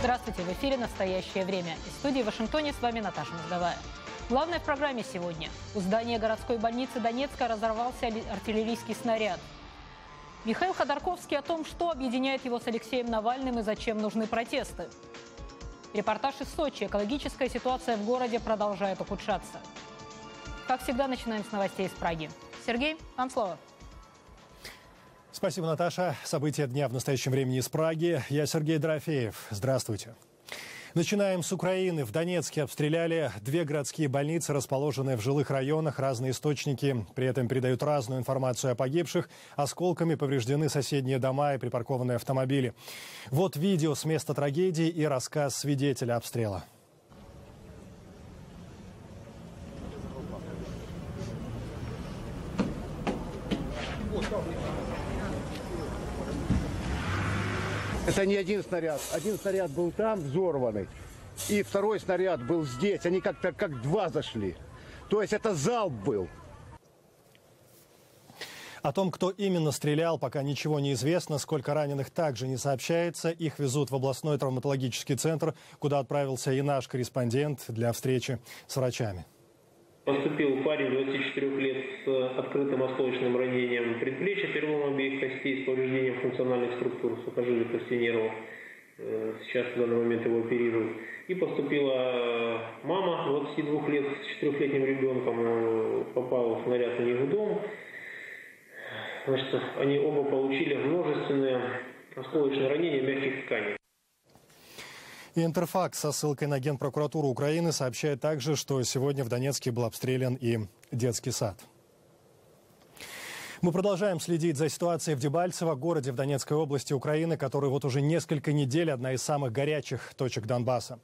Здравствуйте, в эфире «Настоящее время». Из студии в Вашингтоне с вами Наташа Мордовая. Главное в программе сегодня. У здания городской больницы Донецка разорвался артиллерийский снаряд. Михаил Ходорковский о том, что объединяет его с Алексеем Навальным и зачем нужны протесты. Репортаж из Сочи. Экологическая ситуация в городе продолжает ухудшаться. Как всегда, начинаем с новостей из Праги. Сергей, вам слово. Спасибо, Наташа. События дня в настоящем времени из Праги. Я Сергей Дорофеев. Здравствуйте. Начинаем с Украины. В Донецке обстреляли 2 городские больницы, расположенные в жилых районах. Разные источники при этом передают разную информацию о погибших. Осколками повреждены соседние дома и припаркованные автомобили. Вот видео с места трагедии и рассказ свидетеля обстрела. Это не один снаряд. Один снаряд был там, взорванный. И второй снаряд был здесь. Они как-то как два зашли. То есть это залп был. О том, кто именно стрелял, пока ничего не известно. Сколько раненых, также не сообщается. Их везут в областной травматологический центр, куда отправился и наш корреспондент для встречи с врачами. Поступил парень 24 лет с открытым осколочным ранением предплечья, перелом обеих костей с повреждением функциональных структур сухожилий костей нервов. Сейчас в данный момент его оперируют. И поступила мама 22 лет с 4-летним ребенком. Попал снаряд у них в дом. Значит, они оба получили множественные осколочные ранения мягких тканей. Интерфакс со ссылкой на Генпрокуратуру Украины сообщает также, что сегодня в Донецке был обстрелян и детский сад. Мы продолжаем следить за ситуацией в Дебальцево, городе в Донецкой области Украины, который вот уже несколько недель одна из самых горячих точек Донбасса.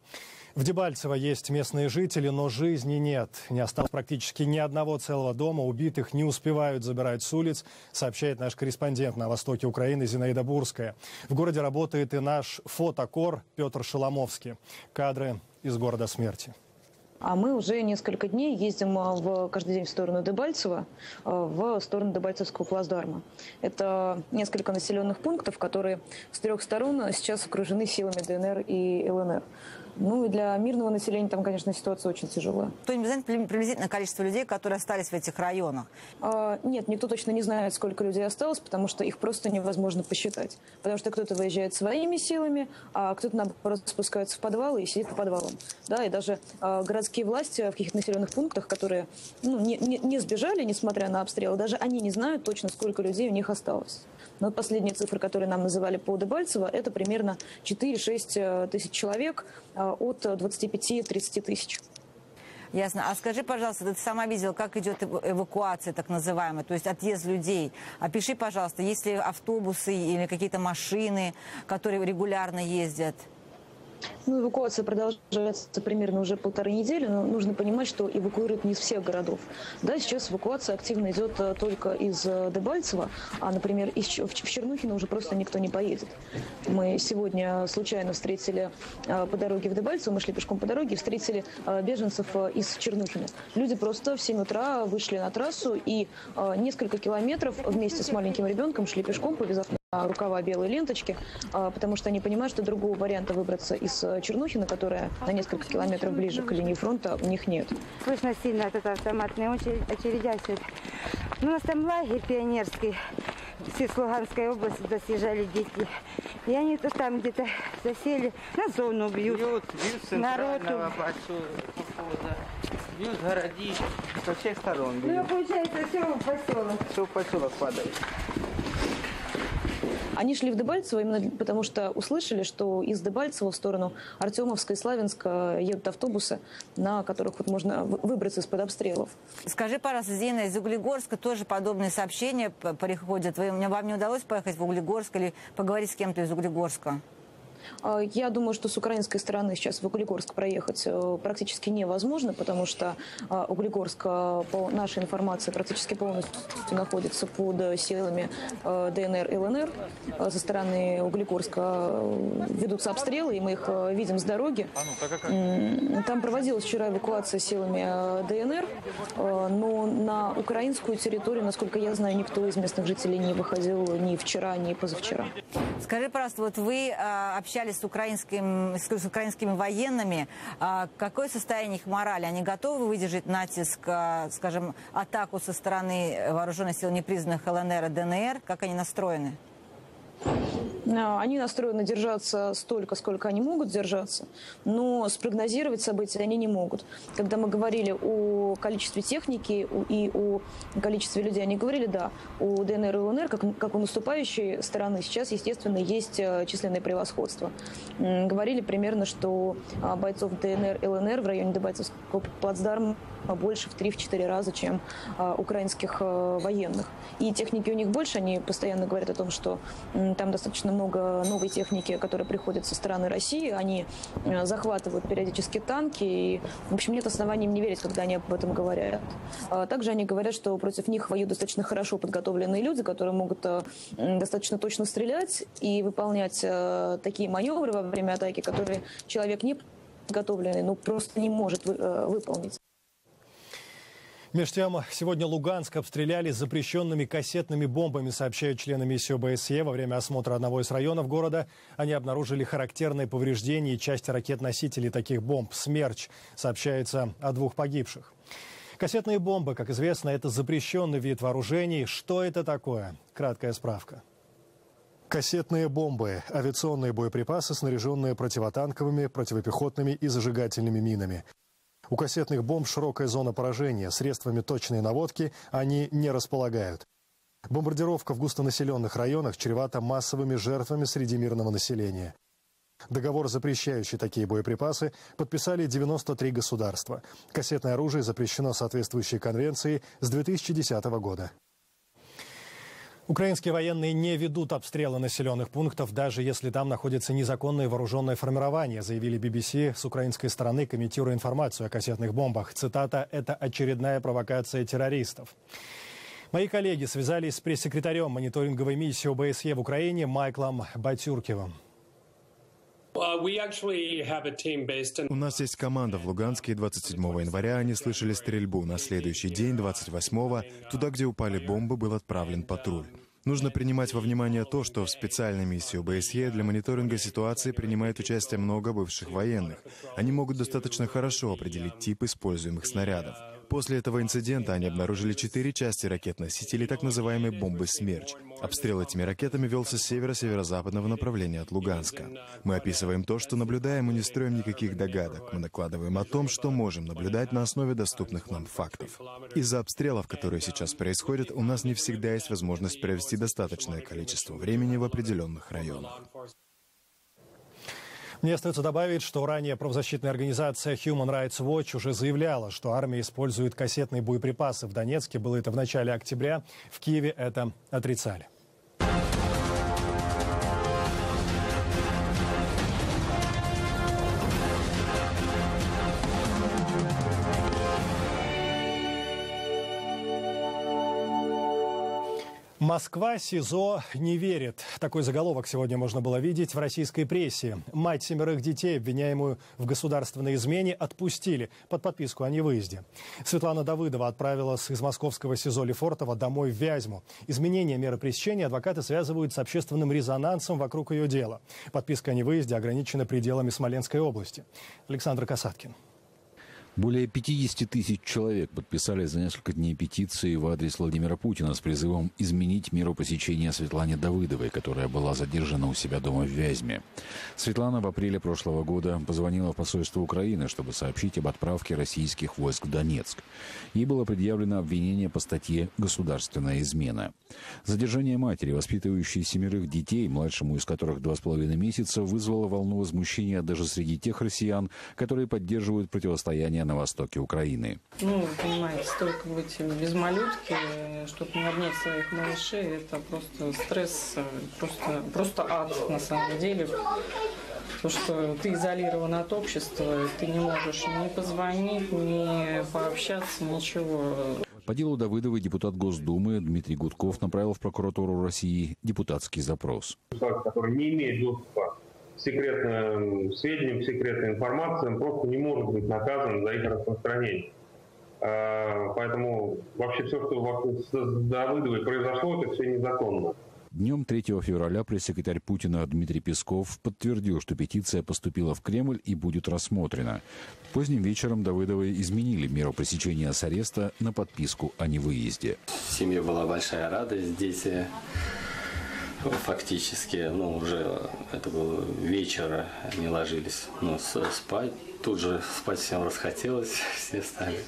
В Дебальцево есть местные жители, но жизни нет. Не осталось практически ни одного целого дома. Убитых не успевают забирать с улиц, сообщает наш корреспондент на востоке Украины Зинаида Бурская. В городе работает и наш фотокор Петр Шеломовский. Кадры из города смерти. А мы уже несколько дней ездим каждый день в сторону Дебальцева, в сторону Дебальцевского плацдарма. Это несколько населенных пунктов, которые с 3 сторон сейчас окружены силами ДНР и ЛНР. Ну и для мирного населения там, конечно, ситуация очень тяжелая. Кто-нибудь знает приблизительное количество людей, которые остались в этих районах? Нет, никто точно не знает, сколько людей осталось, потому что их просто невозможно посчитать. Потому что кто-то выезжает своими силами, а кто-то, наоборот, спускается в подвалы и сидит по подвалам. Да, и даже городские власти в каких-то населенных пунктах, которые не сбежали, несмотря на обстрелы, даже они не знают точно, сколько людей у них осталось. Но последние цифры, которые нам называли по Дебальцево, это примерно 4-6 тысяч человек от 25-30 тысяч. Ясно. А скажи, пожалуйста, ты сама видела, как идет эвакуация так называемая, то есть отъезд людей. Опиши, пожалуйста, есть ли автобусы или какие-то машины, которые регулярно ездят? Ну, эвакуация продолжается примерно уже 1,5 недели, но нужно понимать, что эвакуируют не из всех городов. Да, сейчас эвакуация активно идет только из Дебальцева, а, например, в Чернухино уже просто никто не поедет. Мы сегодня случайно встретили по дороге в Дебальцево, мы шли пешком по дороге, встретили беженцев из Чернухина. Люди просто в 7 утра вышли на трассу и несколько километров вместе с маленьким ребенком шли пешком, повязав рукава белой ленточки, потому что они понимают, что другого варианта выбраться из Чернухина, которая на несколько километров ближе к линии фронта, у них нет. Слышно сильно от этого автоматной очередя. У нас там лагерь пионерский, все с Луганской области туда съезжали дети. И они то там где-то засели, на зону бьют. Бьют центрального большого похода, бьют городища, со всех сторон бьют. Ну, получается, все в поселок. Все в поселок падает. Они шли в Дебальцево именно потому, что услышали, что из Дебальцева в сторону Артемовска и Славянска едут автобусы, на которых вот можно выбраться из-под обстрелов. Скажи, пожалуйста, Зина, из Углегорска тоже подобные сообщения приходят. Вам не удалось поехать в Углегорск или поговорить с кем-то из Углегорска? Я думаю, что с украинской стороны сейчас в Углегорск проехать практически невозможно, потому что Углегорск, по нашей информации, практически полностью находится под силами ДНР и ЛНР. Со стороны Углегорска ведутся обстрелы, и мы их видим с дороги. Там проводилась вчера эвакуация силами ДНР, но на украинскую территорию, насколько я знаю, никто из местных жителей не выходил ни вчера, ни позавчера. Скажи, пожалуйста, вот вы общаетесь общались с украинскими военными. Какое состояние их морали? Они готовы выдержать натиск, скажем, атаку со стороны вооруженных сил непризнанных ЛНР и ДНР? Как они настроены? Они настроены держаться столько, сколько они могут держаться, но спрогнозировать события они не могут. Когда мы говорили о количестве техники и о количестве людей, они говорили, да, у ДНР и ЛНР, как у наступающей стороны, сейчас, естественно, есть численное превосходство. Говорили примерно, что бойцов ДНР и ЛНР в районе Дебальцевского плацдарма больше в 3-4 раза, чем украинских военных. И техники у них больше, они постоянно говорят о том, что там достаточно много новой техники, которая приходит со стороны России. Они захватывают периодически танки. И, в общем, нет оснований им не верить, когда они об этом говорят. Также они говорят, что против них воюют достаточно хорошо подготовленные люди, которые могут достаточно точно стрелять и выполнять такие маневры во время атаки, которые человек не подготовленный, просто не может выполнить. Меж тем, сегодня Луганск обстреляли запрещенными кассетными бомбами, сообщают члены миссии ОБСЕ. Во время осмотра одного из районов города они обнаружили характерные повреждения и части ракет-носителей таких бомб «Смерч». Сообщается о 2 погибших. Кассетные бомбы, как известно, это запрещенный вид вооружений. Что это такое? Краткая справка. Кассетные бомбы – авиационные боеприпасы, снаряженные противотанковыми, противопехотными и зажигательными минами. У кассетных бомб широкая зона поражения. Средствами точной наводки они не располагают. Бомбардировка в густонаселенных районах чревата массовыми жертвами среди мирного населения. Договор, запрещающий такие боеприпасы, подписали 93 государства. Кассетное оружие запрещено соответствующей конвенцией с 2010 года. Украинские военные не ведут обстрелы населенных пунктов, даже если там находятся незаконные вооруженные формирования, заявили BBC с украинской стороны, комментируя информацию о кассетных бомбах. Цитата: «Это очередная провокация террористов». Мои коллеги связались с пресс-секретарем мониторинговой миссии ОБСЕ в Украине Майклом Батюркевым. У нас есть команда в Луганске, и 27 января они слышали стрельбу. На следующий день, 28-го, туда, где упали бомбы, был отправлен патруль. Нужно принимать во внимание то, что в специальной миссии ОБСЕ для мониторинга ситуации принимает участие много бывших военных. Они могут достаточно хорошо определить тип используемых снарядов. После этого инцидента они обнаружили 4 части ракет-носителей, так называемой бомбы «Смерч». Обстрел этими ракетами велся с северо-северо-западного направления от Луганска. Мы описываем то, что наблюдаем, и не строим никаких догадок. Мы накладываем о том, что можем наблюдать на основе доступных нам фактов. Из-за обстрелов, которые сейчас происходят, у нас не всегда есть возможность провести достаточное количество времени в определенных районах. Мне остается добавить, что ранее правозащитная организация Human Rights Watch уже заявляла, что армия использует кассетные боеприпасы в Донецке. Было это в начале октября. В Киеве это отрицали. Москва СИЗО не верит. Такой заголовок сегодня можно было видеть в российской прессе. Мать 7 детей, обвиняемую в государственной измене, отпустили под подписку о невыезде. Светлана Давыдова отправилась из московского СИЗО Лефортово домой в Вязьму. Изменение меры пресечения адвокаты связывают с общественным резонансом вокруг ее дела. Подписка о невыезде ограничена пределами Смоленской области. Александр Касаткин. Более 50 тысяч человек подписали за несколько дней петиции в адрес Владимира Путина с призывом изменить меру пресечения Светлане Давыдовой, которая была задержана у себя дома в Вязьме. Светлана в апреле прошлого года позвонила в посольство Украины, чтобы сообщить об отправке российских войск в Донецк. Ей было предъявлено обвинение по статье «Государственная измена». Задержание матери, воспитывающей 7 детей, младшему из которых 2,5 месяца, вызвало волну возмущения даже среди тех россиян, которые поддерживают противостояние на востоке Украины. Понимаете, столько быть без малютки, чтобы не обнять своих малышей, это просто стресс, просто ад на самом деле. Потому что ты изолирован от общества, ты не можешь ни позвонить, ни пообщаться, ничего. По делу Давыдовой депутат Госдумы Дмитрий Гудков направил в прокуратуру России депутатский запрос. Человек, который не имеет доступа к секретным сведениям, к секретной информации, он просто не может быть наказан за их распространение. Поэтому вообще все, что с Давыдовой произошло, это все незаконно. Днем 3 февраля пресс-секретарь Путина Дмитрий Песков подтвердил, что петиция поступила в Кремль и будет рассмотрена. Поздним вечером Давыдовой изменили меру пресечения с ареста на подписку о невыезде. В семье была большая радость, дети фактически, уже это был вечер, они ложились спать. Тут же спать всем расхотелось, все стали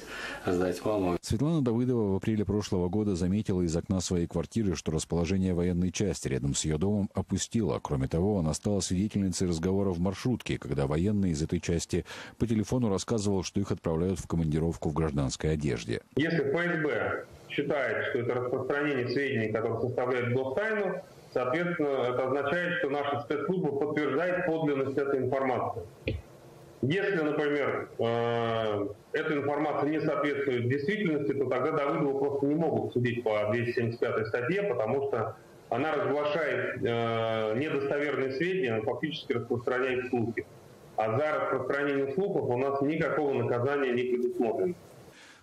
ждать маму. Светлана Давыдова в апреле прошлого года заметила из окна своей квартиры, что расположение военной части рядом с ее домом опустило. Кроме того, она стала свидетельницей разговора в маршрутке, когда военный из этой части по телефону рассказывал, что их отправляют в командировку в гражданской одежде. Если ФСБ считает, что это распространение сведений, которые составляют гостайну, соответственно, это означает, что наша спецслужба подтверждает подлинность этой информации. Если, например, эта информация не соответствует действительности, то тогда Давыдову просто не могут судить по 275 статье, потому что она разглашает недостоверные сведения, она фактически распространяет слухи. А за распространение слухов у нас никакого наказания не предусмотрено.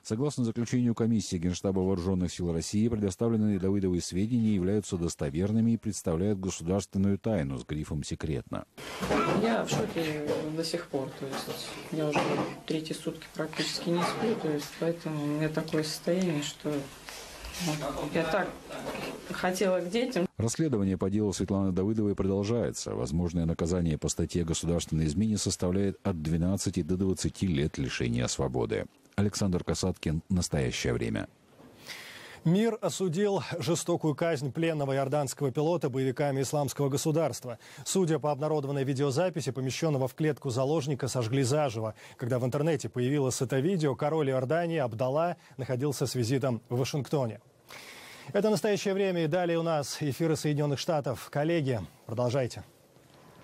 Согласно заключению комиссии Генштаба Вооруженных сил России, предоставленные Давыдовой сведения являются достоверными и представляют государственную тайну с грифом «секретно». Я в шоке до сих пор. То есть я уже 3 сутки практически не сплю, то есть поэтому у меня такое состояние, что я так хотела к детям. Расследование по делу Светланы Давыдовой продолжается. Возможное наказание по статье о государственной измене составляет от 12 до 20 лет лишения свободы. Александр Касаткин. Настоящее время. Мир осудил жестокую казнь пленного иорданского пилота боевиками Исламского государства. Судя по обнародованной видеозаписи, помещенного в клетку заложника сожгли заживо. Когда в интернете появилось это видео, король Иордании Абдалла находился с визитом в Вашингтоне. Это «Настоящее время», и далее у нас эфиры Соединенных Штатов. Коллеги, продолжайте.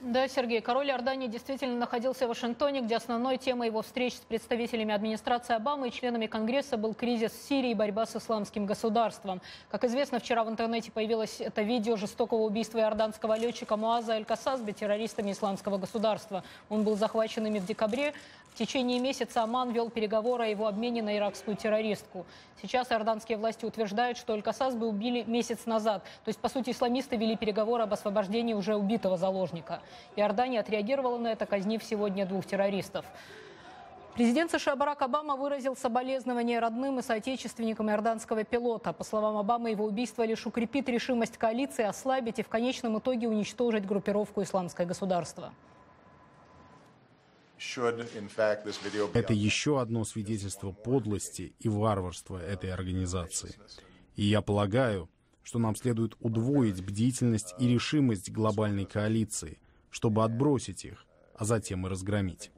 Да, Сергей, король Иордании действительно находился в Вашингтоне, где основной темой его встреч с представителями администрации Обамы и членами Конгресса был кризис в Сирии и борьба с исламским государством. Как известно, вчера в интернете появилось это видео жестокого убийства иорданского летчика Муаза Аль-Касасби террористами исламского государства. Он был захвачен ими в декабре. В течение месяца Оман вел переговоры о его обмене на иракскую террористку. Сейчас иорданские власти утверждают, что Аль-Касасби убили месяц назад. То есть, по сути, исламисты вели переговоры об освобождении уже убитого заложника. Иордания отреагировала на это, казнив сегодня 2 террористов. Президент США Барак Обама выразил соболезнования родным и соотечественникам иорданского пилота. По словам Обамы, его убийство лишь укрепит решимость коалиции ослабить и в конечном итоге уничтожить группировку «Исламское государство». Это еще одно свидетельство подлости и варварства этой организации. И я полагаю, что нам следует удвоить бдительность и решимость глобальной коалиции, чтобы отбросить их, а затем и разгромить.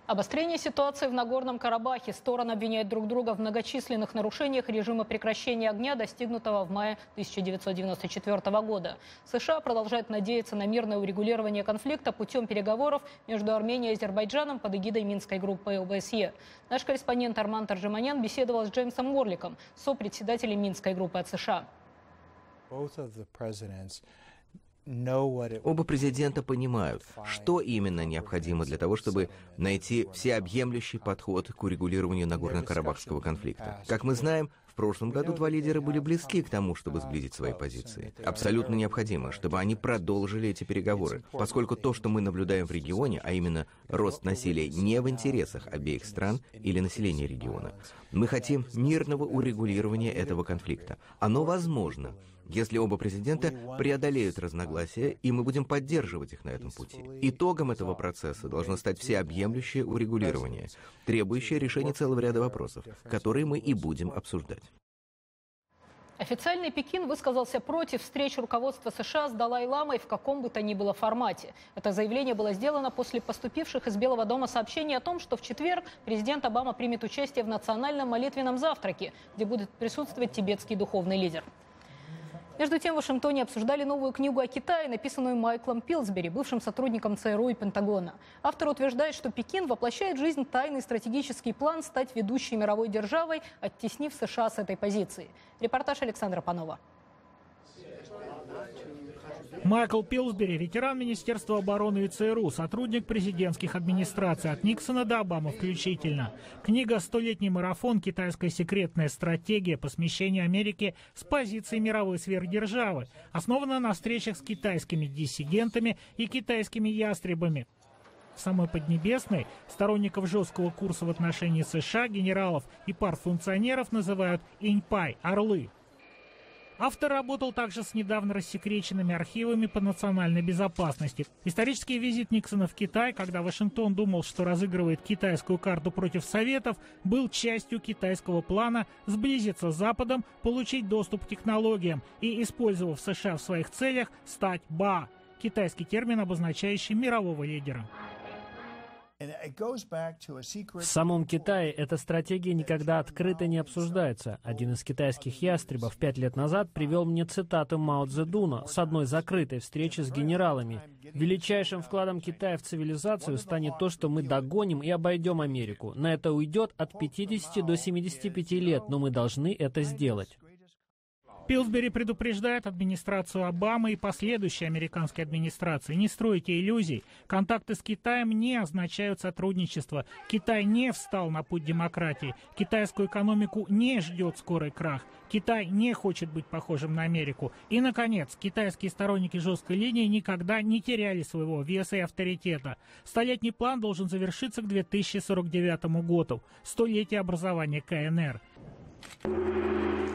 Обострение ситуации в Нагорном Карабахе. Стороны обвиняют друг друга в многочисленных нарушениях режима прекращения огня, достигнутого в мае 1994 года. США продолжают надеяться на мирное урегулирование конфликта путем переговоров между Арменией и Азербайджаном под эгидой Минской группы ОБСЕ. Наш корреспондент Арман Таржиманян беседовал с Джеймсом Морликом, сопредседателем Минской группы от США. Оба президента понимают, что именно необходимо для того, чтобы найти всеобъемлющий подход к урегулированию Нагорно-Карабахского конфликта. Как мы знаем, в прошлом году 2 лидера были близки к тому, чтобы сблизить свои позиции. Абсолютно необходимо, чтобы они продолжили эти переговоры, поскольку то, что мы наблюдаем в регионе, а именно рост насилия, не в интересах обеих стран или населения региона. Мы хотим мирного урегулирования этого конфликта. Оно возможно, если оба президента преодолеют разногласия, и мы будем поддерживать их на этом пути. Итогом этого процесса должно стать всеобъемлющее урегулирование, требующее решения целого ряда вопросов, которые мы и будем обсуждать. Официальный Пекин высказался против встреч руководства США с Далай-ламой в каком бы то ни было формате. Это заявление было сделано после поступивших из Белого дома сообщений о том, что в четверг президент Обама примет участие в национальном молитвенном завтраке, где будет присутствовать тибетский духовный лидер. Между тем, в Вашингтоне обсуждали новую книгу о Китае, написанную Майклом Пилсбери, бывшим сотрудником ЦРУ и Пентагона. Автор утверждает, что Пекин воплощает в жизнь тайный стратегический план стать ведущей мировой державой, оттеснив США с этой позиции. Репортаж Александра Панова. Майкл Пилсбери, ветеран Министерства обороны и ЦРУ, сотрудник президентских администраций от Никсона до Обамы включительно. Книга «Столетний марафон. Китайская секретная стратегия по смещению Америки с позиции мировой сверхдержавы» основана на встречах с китайскими диссидентами и китайскими ястребами. В самой Поднебесной сторонников жесткого курса в отношении США, генералов и партфункционеров называют «иньпай» – «орлы». Автор работал также с недавно рассекреченными архивами по национальной безопасности. Исторический визит Никсона в Китай, когда Вашингтон думал, что разыгрывает китайскую карту против Советов, был частью китайского плана сблизиться с Западом, получить доступ к технологиям и, использовав США в своих целях, стать «ба» – китайский термин, обозначающий мирового лидера. В самом Китае эта стратегия никогда открыто не обсуждается. Один из китайских ястребов 5 лет назад привел мне цитату Мао Цзэдуна с одной закрытой встречи с генералами. Величайшим вкладом Китая в цивилизацию станет то, что мы догоним и обойдем Америку. На это уйдет от 50 до 75 лет, но мы должны это сделать. Пилсбери предупреждает администрацию Обамы и последующие американские администрации: не стройте иллюзий. Контакты с Китаем не означают сотрудничество. Китай не встал на путь демократии. Китайскую экономику не ждет скорый крах. Китай не хочет быть похожим на Америку. И, наконец, китайские сторонники жесткой линии никогда не теряли своего веса и авторитета. Столетний план должен завершиться к 2049 году, столетие образования КНР.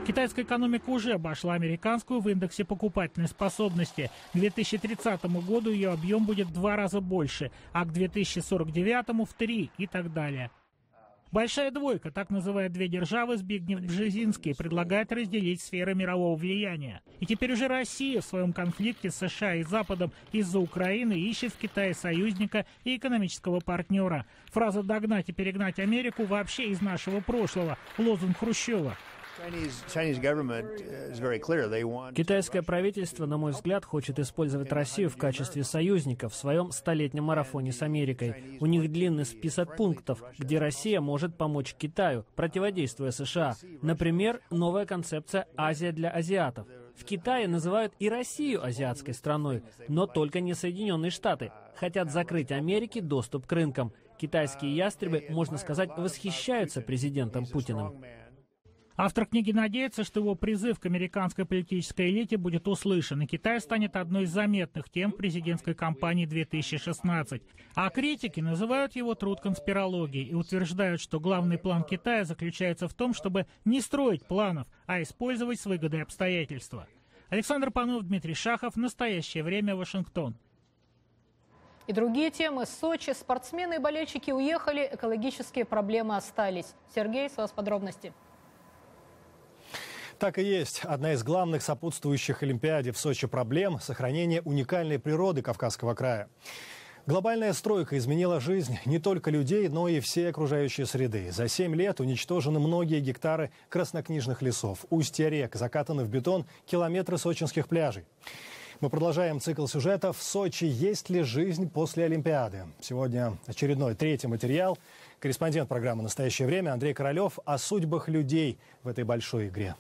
Китайская экономика уже обошла американскую в индексе покупательной способности. К 2030 году ее объем будет в 2 раза больше, а к 2049 в 3 и так далее. Большая двойка, так называют две державы, Збигнев Бжезинский, предлагает разделить сферы мирового влияния. И теперь уже Россия в своем конфликте с США и Западом из-за Украины ищет в Китае союзника и экономического партнера. Фраза «догнать и перегнать Америку» вообще из нашего прошлого, лозунг Хрущева. Китайское правительство, на мой взгляд, хочет использовать Россию в качестве союзника в своем столетнем марафоне с Америкой. У них длинный список пунктов, где Россия может помочь Китаю, противодействуя США. Например, новая концепция «Азия для азиатов». В Китае называют и Россию азиатской страной, но только не Соединенные Штаты. Хотят закрыть Америке доступ к рынкам. Китайские ястребы, можно сказать, восхищаются президентом Путиным. Автор книги надеется, что его призыв к американской политической элите будет услышан, и Китай станет одной из заметных тем в президентской кампании 2016. А критики называют его труд конспирологией и утверждают, что главный план Китая заключается в том, чтобы не строить планов, а использовать с выгодой обстоятельства. Александр Панов, Дмитрий Шахов. Настоящее время. Вашингтон. И другие темы. Сочи. Спортсмены и болельщики уехали, экологические проблемы остались. Сергей, с вас подробности. Так и есть. Одна из главных сопутствующих Олимпиаде в Сочи проблем – сохранение уникальной природы Кавказского края. Глобальная стройка изменила жизнь не только людей, но и всей окружающей среды. За 7 лет уничтожены многие гектары краснокнижных лесов, устья рек, закатаны в бетон километры сочинских пляжей. Мы продолжаем цикл сюжетов «Сочи. Есть ли жизнь после Олимпиады?». Сегодня очередной 3-й материал. Корреспондент программы «Настоящее время» Андрей Королев о судьбах людей в этой большой игре.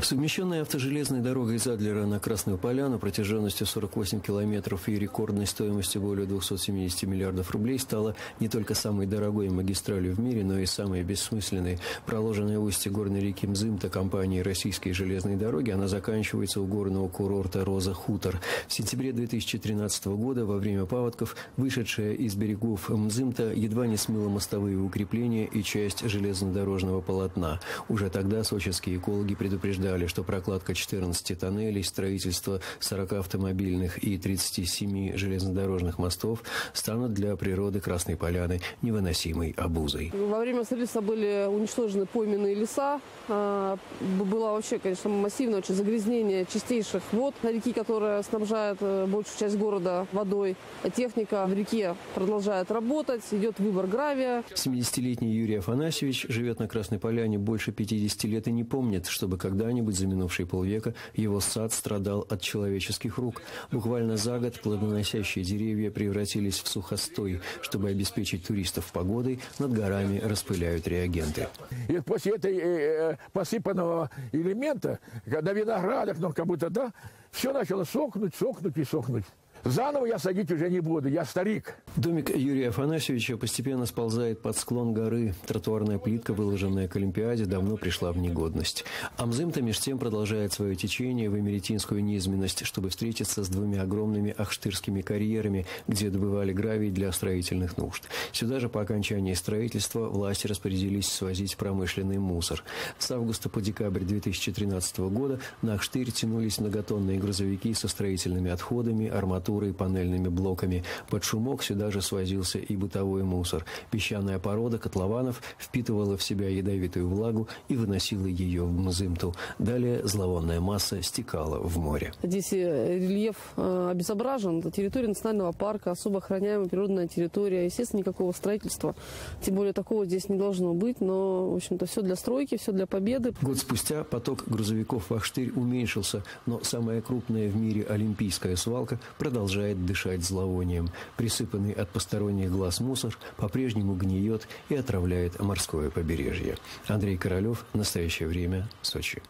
Совмещенная автожелезной дорогой из Адлера на Красную Поляну протяженностью 48 километров и рекордной стоимостью более 270 миллиардов рублей стала не только самой дорогой магистралью в мире, но и самой бессмысленной. Проложенная в устье горной реки Мзымта компанией «Российские железные дороги», она заканчивается у горного курорта «Роза-Хутор». В сентябре 2013 года во время паводков вышедшая из берегов Мзымта едва не смыла мостовые укрепления и часть железнодорожного полотна. Уже тогда сочинские экологи предупреждали, что прокладка 14 тоннелей, строительство 40 автомобильных и 37 железнодорожных мостов станут для природы Красной Поляны невыносимой обузой. Во время строительства были уничтожены пойменные леса. Было вообще, конечно, массивное очень загрязнение чистейших вод реки, которая снабжает большую часть города водой. Техника в реке продолжает работать, идет выбор гравия. 70-летний Юрий Афанасьевич живет на Красной Поляне больше 50 лет и не помнит, чтобы когда-нибудь когда-нибудь за минувшие полвека его сад страдал от человеческих рук. Буквально за год плодоносящие деревья превратились в сухостой. Чтобы обеспечить туристов погодой, над горами распыляют реагенты. И после этой посыпанного элемента, когда виноградах, как будто, да, все начало сохнуть и сохнуть. Заново я садить уже не буду, я старик. Домик Юрия Афанасьевича постепенно сползает под склон горы. Тротуарная плитка, выложенная к Олимпиаде, давно пришла в негодность. Амзым-то меж тем продолжает свое течение в эмеретинскую низменность, чтобы встретиться с двумя огромными ахштырскими карьерами, где добывали гравий для строительных нужд. Сюда же по окончании строительства власти распорядились свозить промышленный мусор. С августа по декабрь 2013 года на Ахштырь тянулись многотонные грузовики со строительными отходами, арматурой и панельными блоками. Под шумок сюда же свозился и бытовой мусор. Песчаная порода котлованов впитывала в себя ядовитую влагу и выносила ее в Мзымту. Далее зловонная масса стекала в море. Здесь рельеф обезображен. Это территория национального парка, особо охраняемая природная территория. Естественно, никакого строительства, тем более такого здесь не должно быть. Но, в общем-то, все для стройки, все для победы. Год спустя поток грузовиков в Ахштырь уменьшился, но самая крупная в мире олимпийская свалка продолжает дышать зловонием. Присыпанный от посторонних глаз мусор по-прежнему гниет и отравляет морское побережье. Андрей Королев. Настоящее время. Сочи.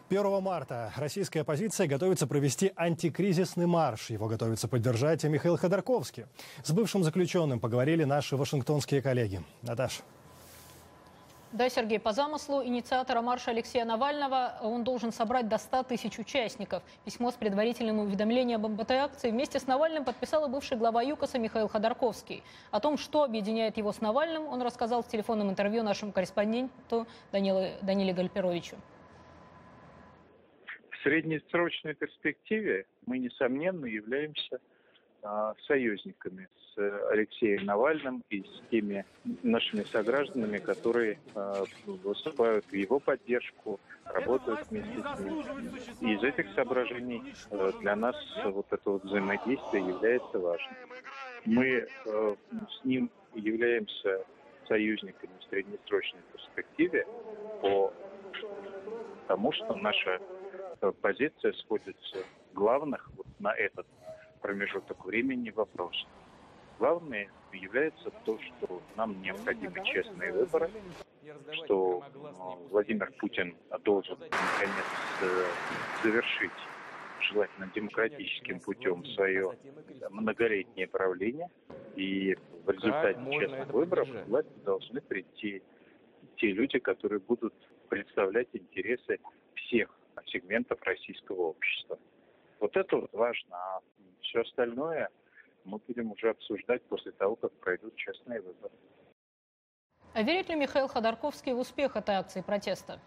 1 марта российская оппозиция готовится провести антикризисный марш. Его готовится поддержать и Михаил Ходорковский. С бывшим заключенным поговорили наши вашингтонские коллеги. Наташа. Да, Сергей, по замыслу инициатора марша Алексея Навального он должен собрать до 100 тысяч участников. Письмо с предварительным уведомлением об этой акции вместе с Навальным подписал и бывший глава ЮКОСа Михаил Ходорковский. О том, что объединяет его с Навальным, он рассказал в телефонном интервью нашему корреспонденту Даниле Гальперовичу. В среднесрочной перспективе мы, несомненно, являемся союзниками с Алексеем Навальным и с теми нашими согражданами, которые выступают в его поддержку, работают вместе с ним. И из этих соображений для нас вот это вот взаимодействие является важным. Мы с ним являемся союзниками в среднесрочной перспективе потому что наша позиция сходится в главных вот на этот промежуток времени вопрос. Главное является то, что нам необходимы честные выборы, что Владимир Путин должен наконец завершить, желательно демократическим путем, свое многолетнее правление. И в результате честных выборов к власти должны прийти те люди, которые будут представлять интересы всех сегментов российского общества. Вот это вот важно. А все остальное мы будем уже обсуждать после того, как пройдут честные выборы. А верит ли Михаил Ходорковский в успех этой акции протеста?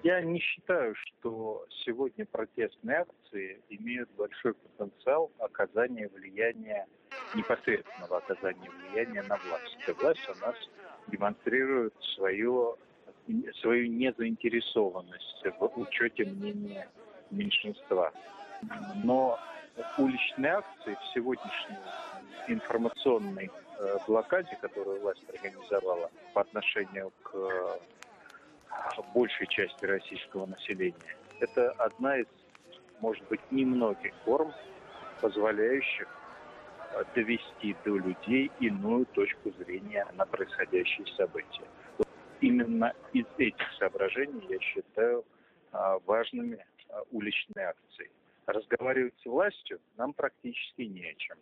Я не считаю, что сегодня протестные акции имеют большой потенциал оказания влияния, непосредственного оказания влияния на власть. Власть у нас демонстрирует свою незаинтересованность в учете мнения меньшинства. Но уличные акции в сегодняшней информационной блокаде, которую власть организовала по отношению к большей части российского населения, это одна из, может быть, немногих форм, позволяющих довести до людей иную точку зрения на происходящие события. Вот именно из этих соображений я считаю важными уличные акции. Разговаривать с властью нам практически не о чем,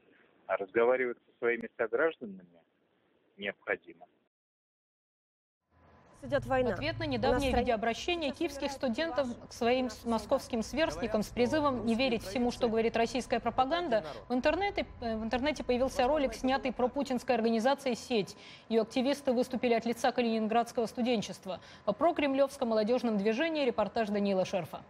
а разговаривать со своими согражданами необходимо. Идет война. В ответ на недавнее видеообращение киевских студентов к своим московским сверстникам с призывом не верить всему, что говорит российская пропаганда, в интернете появился ролик, снятый пропутинской организацией «Сеть». Ее активисты выступили от лица калининградского студенчества. О прокремлевском молодежном движении репортаж Даниила Шерфа.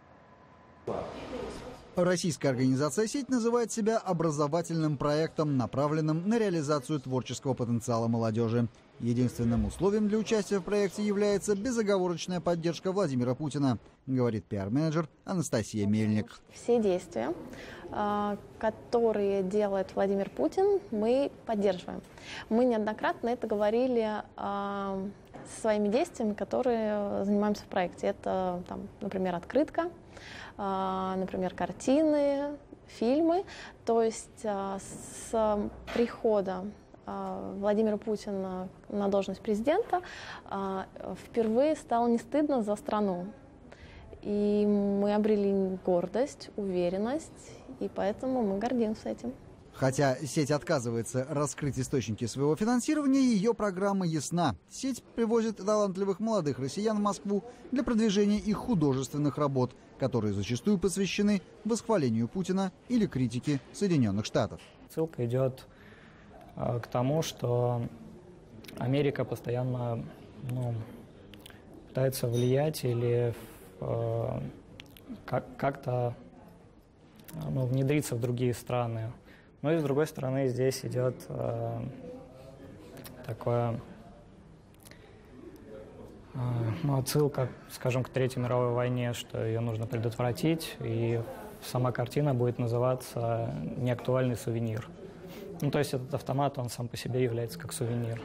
Российская организация «Сеть» называет себя образовательным проектом, направленным на реализацию творческого потенциала молодежи. Единственным условием для участия в проекте является безоговорочная поддержка Владимира Путина, говорит пиар-менеджер Анастасия Мельник. Все действия, которые делает Владимир Путин, мы поддерживаем. Мы неоднократно это говорили своими действиями, которые занимаемся в проекте. Это, например, открытка, например, картины, фильмы. То есть с прихода Владимира Путина на должность президента впервые стало не стыдно за страну. И мы обрели гордость, уверенность, и поэтому мы гордимся этим. Хотя сеть отказывается раскрыть источники своего финансирования, ее программа ясна. Сеть привозит талантливых молодых россиян в Москву для продвижения их художественных работ, которые зачастую посвящены восхвалению Путина или критике Соединенных Штатов. Ссылка идет к тому, что Америка постоянно пытается влиять или как-то внедриться в другие страны. Но и с другой стороны здесь идет такое отсылка, скажем, к Третьей мировой войне, что ее нужно предотвратить, и сама картина будет называться «Неактуальный сувенир». То есть этот автомат, он сам по себе является как сувенир.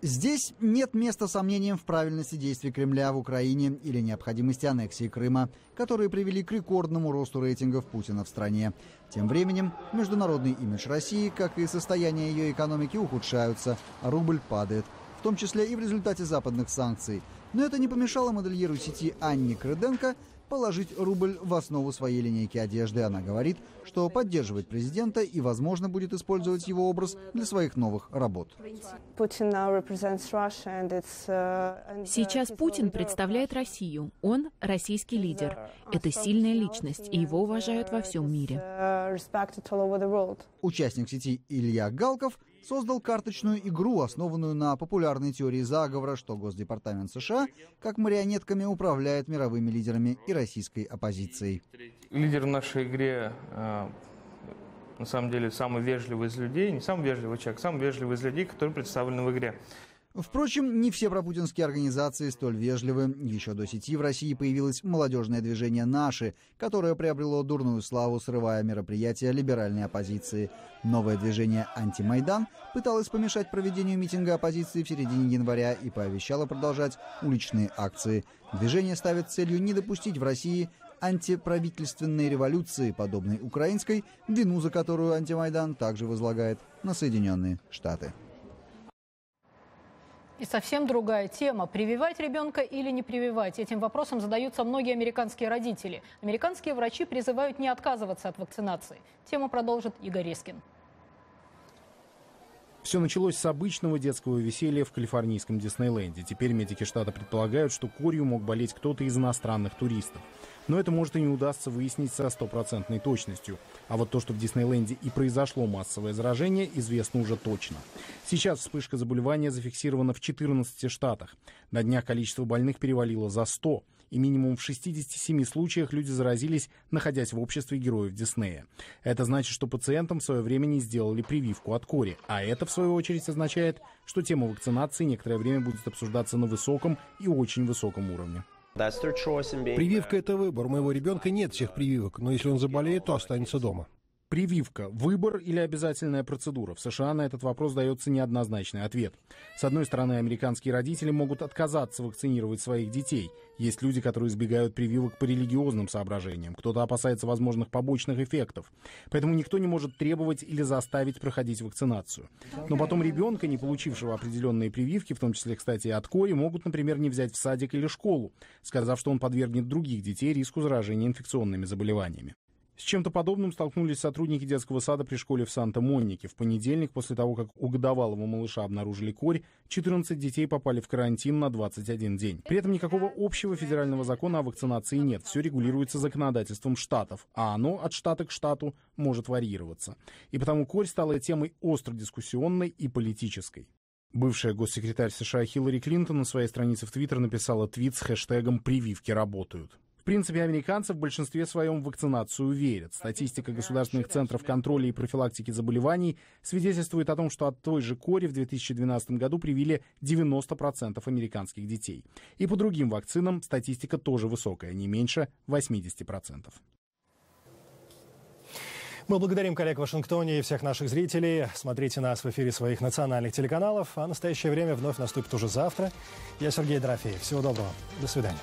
Здесь нет места сомнениям в правильности действий Кремля в Украине или необходимости аннексии Крыма, которые привели к рекордному росту рейтингов Путина в стране. Тем временем международный имидж России, как и состояние ее экономики, ухудшаются, а рубль падает, в том числе и в результате западных санкций. Но это не помешало модельеру сети Анне Крыденко положить рубль в основу своей линейки одежды. Она говорит, что поддерживает президента и, возможно, будет использовать его образ для своих новых работ. Сейчас Путин представляет Россию. Он российский лидер. Это сильная личность, и его уважают во всем мире. Участник сети Илья Галков создал карточную игру, основанную на популярной теории заговора, что Госдепартамент США как марионетками управляет мировыми лидерами и российской оппозицией. Лидер в нашей игре, на самом деле, самый вежливый из людей, не самый вежливый человек, самый вежливый из людей, которые представлены в игре. Впрочем, не все пропутинские организации столь вежливы. Еще до сети в России появилось молодежное движение «Наши», которое приобрело дурную славу, срывая мероприятия либеральной оппозиции. Новое движение «Антимайдан» пыталось помешать проведению митинга оппозиции в середине января и пообещало продолжать уличные акции. Движение ставит целью не допустить в России антиправительственной революции, подобной украинской, вину за которую «Антимайдан» также возлагает на Соединенные Штаты. И совсем другая тема. Прививать ребенка или не прививать? Этим вопросом задаются многие американские родители. Американские врачи призывают не отказываться от вакцинации. Тему продолжит Игорь Резкин. Все началось с обычного детского веселья в калифорнийском Диснейленде. Теперь медики штата предполагают, что корью мог болеть кто-то из иностранных туристов. Но это может и не удастся выяснить со стопроцентной точностью. А вот то, что в Диснейленде и произошло массовое заражение, известно уже точно. Сейчас вспышка заболевания зафиксирована в 14 штатах. На днях количество больных перевалило за 100. И минимум в 67 случаях люди заразились, находясь в обществе героев Диснея. Это значит, что пациентам в свое время не сделали прививку от кори. А это, в свою очередь, означает, что тема вакцинации некоторое время будет обсуждаться на высоком и очень высоком уровне. Прививка – это выбор. У моего ребенка нет всех прививок, но если он заболеет, то останется дома. Прививка – выбор или обязательная процедура? В США на этот вопрос дается неоднозначный ответ. С одной стороны, американские родители могут отказаться вакцинировать своих детей. Есть люди, которые избегают прививок по религиозным соображениям. Кто-то опасается возможных побочных эффектов. Поэтому никто не может требовать или заставить проходить вакцинацию. Но потом ребенка, не получившего определенные прививки, в том числе, кстати, и от кори, могут, например, не взять в садик или школу, сказав, что он подвергнет других детей риску заражения инфекционными заболеваниями. С чем-то подобным столкнулись сотрудники детского сада при школе в Санта-Монике. В понедельник, после того, как у годовалого малыша обнаружили корь, 14 детей попали в карантин на 21 день. При этом никакого общего федерального закона о вакцинации нет. Все регулируется законодательством штатов, а оно от штата к штату может варьироваться. И потому корь стала темой остро дискуссионной и политической. Бывшая госсекретарь США Хиллари Клинтон на своей странице в Твиттер написала твит с хэштегом «Прививки работают». В принципе, американцы в большинстве своем в вакцинацию верят. Статистика государственных центров контроля и профилактики заболеваний свидетельствует о том, что от той же кори в 2012 году привили 90% американских детей. И по другим вакцинам статистика тоже высокая, не меньше 80%. Мы благодарим коллег в Вашингтоне и всех наших зрителей. Смотрите нас в эфире своих национальных телеканалов. А настоящее время вновь наступит уже завтра. Я Сергей Дорофеев. Всего доброго. До свидания.